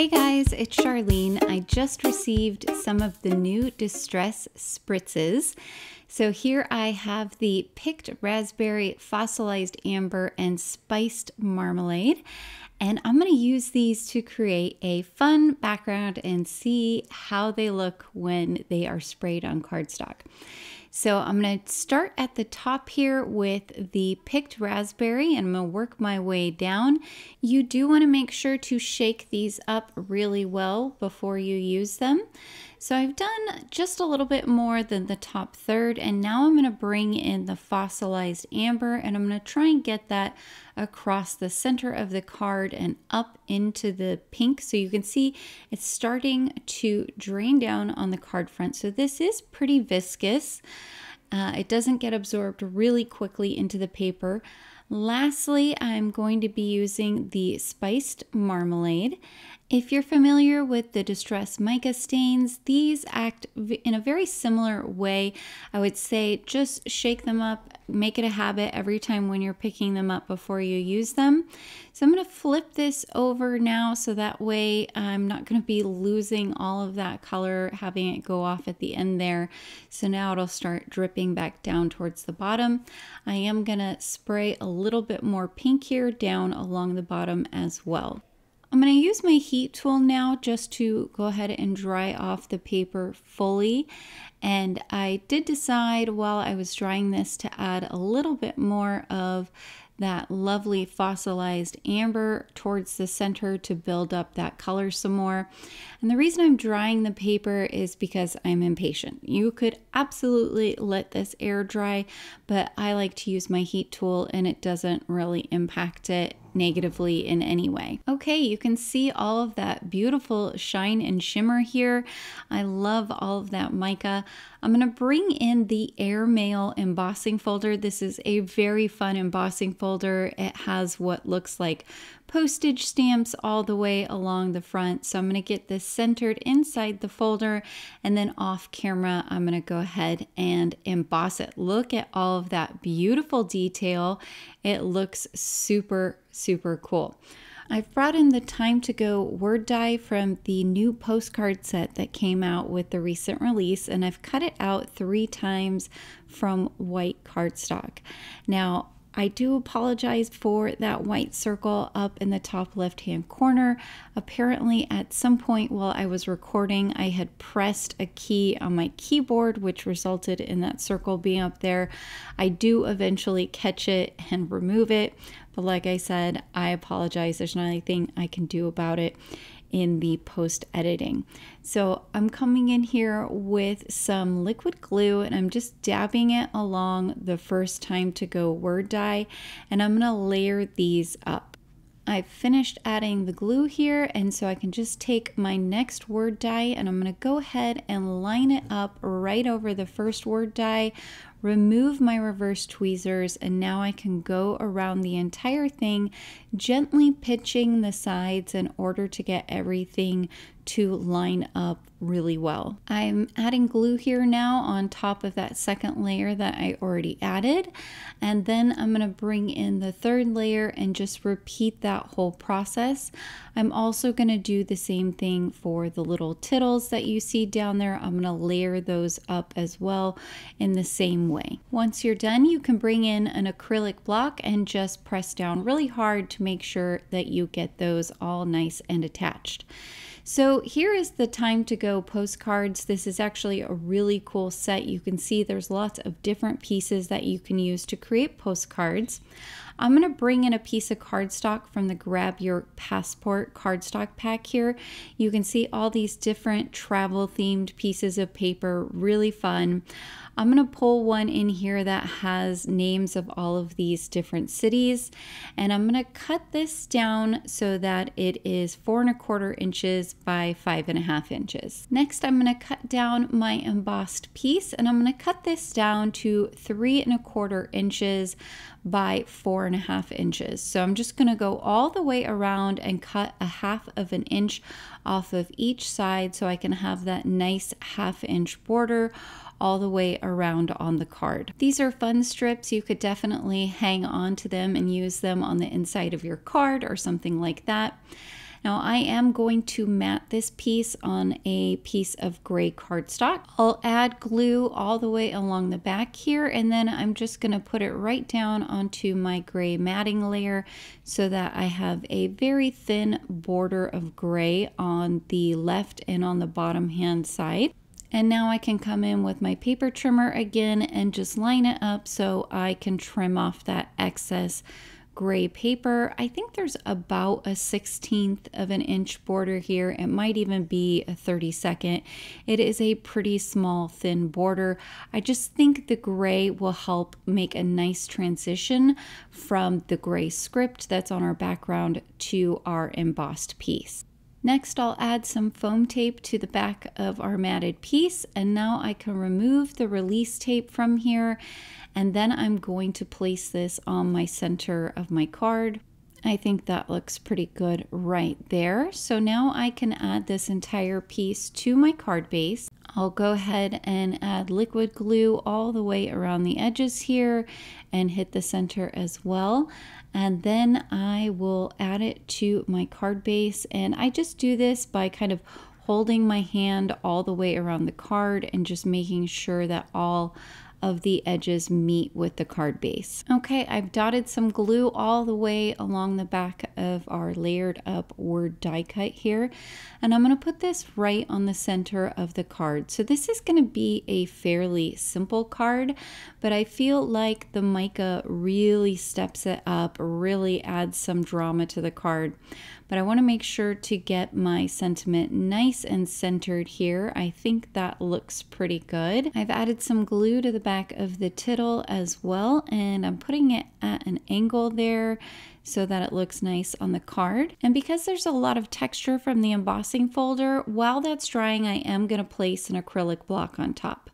Hey guys, it's Charlene. I just received some of the new Distress Spritzes. So here I have the picked raspberry, fossilized amber, and spiced marmalade. And I'm going to use these to create a fun background and see how they look when they are sprayed on cardstock. So I'm going to start at the top here with the picked raspberry and I'm going to work my way down. You do want to make sure to shake these up really well before you use them. So I've done just a little bit more than the top third, and now I'm going to bring in the fossilized amber and I'm going to try and get that across the center of the card and up into the pink. So you can see it's starting to drain down on the card front. So this is pretty viscous. It doesn't get absorbed really quickly into the paper. Lastly, I'm going to be using the spiced marmalade. If you're familiar with the Distress mica stains, these act in a very similar way. I would say just shake them up, make it a habit every time when you're picking them up before you use them. So I'm going to flip this over now so that way I'm not going to be losing all of that color, having it go off at the end there. So now it'll start dripping back down towards the bottom. I am going to spray a little bit more pink here down along the bottom as well. I'm going to use my heat tool now just to go ahead and dry off the paper fully. And I did decide while I was drying this to add a little bit more of that lovely fossilized amber towards the center to build up that color some more. And the reason I'm drying the paper is because I'm impatient. You could absolutely let this air dry, but I like to use my heat tool and it doesn't really impact it negatively in any way. Okay, you can see all of that beautiful shine and shimmer here. I love all of that mica. I'm going to bring in the Airmail embossing folder. This is a very fun embossing folder. It has what looks like postage stamps all the way along the front. So I'm going to get this centered inside the folder, and then off camera I'm going to go ahead and emboss it. Look at all of that beautiful detail. It looks super cool. I've brought in the Time to Go word die from the new postcard set that came out with the recent release, and I've cut it out 3 times from white cardstock. Now, I do apologize for that white circle up in the top left-hand corner. Apparently, at some point while I was recording, I had pressed a key on my keyboard, which resulted in that circle being up there. I do eventually catch it and remove it, but like I said, I apologize. There's not anything I can do about it in the post editing. So I'm coming in here with some liquid glue and I'm just dabbing it along the first Time to Go word die, and I'm going to layer these up. I've finished adding the glue here, and so I can just take my next word die and I'm going to go ahead and line it up right over the first word die, remove my reverse tweezers, and now I can go around the entire thing, gently pitching the sides in order to get everything to line up really well. I'm adding glue here now on top of that second layer that I already added, and then I'm going to bring in the third layer and just repeat that whole process. I'm also going to do the same thing for the little tittles that you see down there. I'm going to layer those up as well in the same way. Once you're done, you can bring in an acrylic block and just press down really hard to make sure that you get those all nice and attached. So here is the Time to Go postcards. This is actually a really cool set. You can see there's lots of different pieces that you can use to create postcards. I'm going to bring in a piece of cardstock from the Grab Your Passport cardstock pack here. You can see all these different travel themed pieces of paper, really fun. I'm going to pull one in here that has names of all of these different cities, and I'm going to cut this down so that it is 4 1/4 inches by 5 1/2 inches. Next, I'm going to cut down my embossed piece, and I'm going to cut this down to 3 1/4 inches by 4 1/2 inches. So I'm just going to go all the way around and cut a 1/2 inch off of each side so I can have that nice 1/2 inch border all the way around on the card. These are fun strips. You could definitely hang on to them and use them on the inside of your card or something like that. Now I am going to mat this piece on a piece of gray cardstock. I'll add glue all the way along the back here, and then I'm just going to put it right down onto my gray matting layer so that I have a very thin border of gray on the left and on the bottom hand side. And now I can come in with my paper trimmer again and just line it up so I can trim off that excess gray paper. I think there's about a 1/16 of an inch border here. It might even be a 32nd. It is a pretty small, thin border. I just think the gray will help make a nice transition from the gray script that's on our background to our embossed piece. Next, I'll add some foam tape to the back of our matted piece, and now I can remove the release tape from here, and then I'm going to place this on my center of my card. I think that looks pretty good right there. So now I can add this entire piece to my card base. I'll go ahead and add liquid glue all the way around the edges here and hit the center as well. And then I will add it to my card base, and I just do this by kind of holding my hand all the way around the card and just making sure that all of the edges meet with the card base. Okay, I've dotted some glue all the way along the back of our layered up word die cut here, and I'm going to put this right on the center of the card. So this is going to be a fairly simple card, but I feel like the mica really steps it up, really adds some drama to the card. But I want to make sure to get my sentiment nice and centered here. I think that looks pretty good. I've added some glue to the back of the tittle as well, and I'm putting it at an angle there so that it looks nice on the card. And because there's a lot of texture from the embossing folder, while that's drying, I am going to place an acrylic block on top.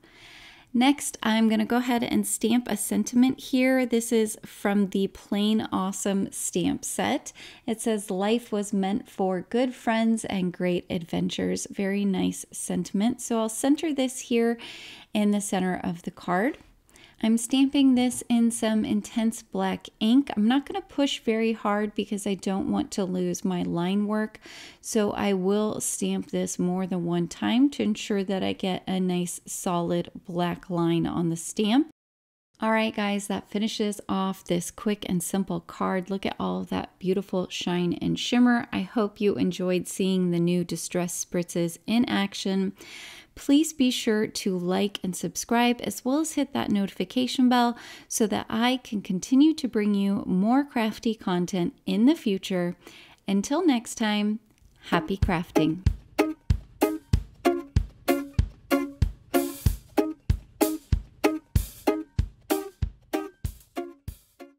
Next, I'm going to go ahead and stamp a sentiment here. This is from the Plain Awesome stamp set. It says, "Life was meant for good friends and great adventures." Very nice sentiment. So I'll center this here in the center of the card. I'm stamping this in some intense black ink. I'm not going to push very hard because I don't want to lose my line work. So I will stamp this more than one time to ensure that I get a nice solid black line on the stamp. All right, guys, that finishes off this quick and simple card. Look at all of that beautiful shine and shimmer. I hope you enjoyed seeing the new Distress Spritzes in action. Please be sure to like and subscribe, as well as hit that notification bell so that I can continue to bring you more crafty content in the future. Until next time, happy crafting.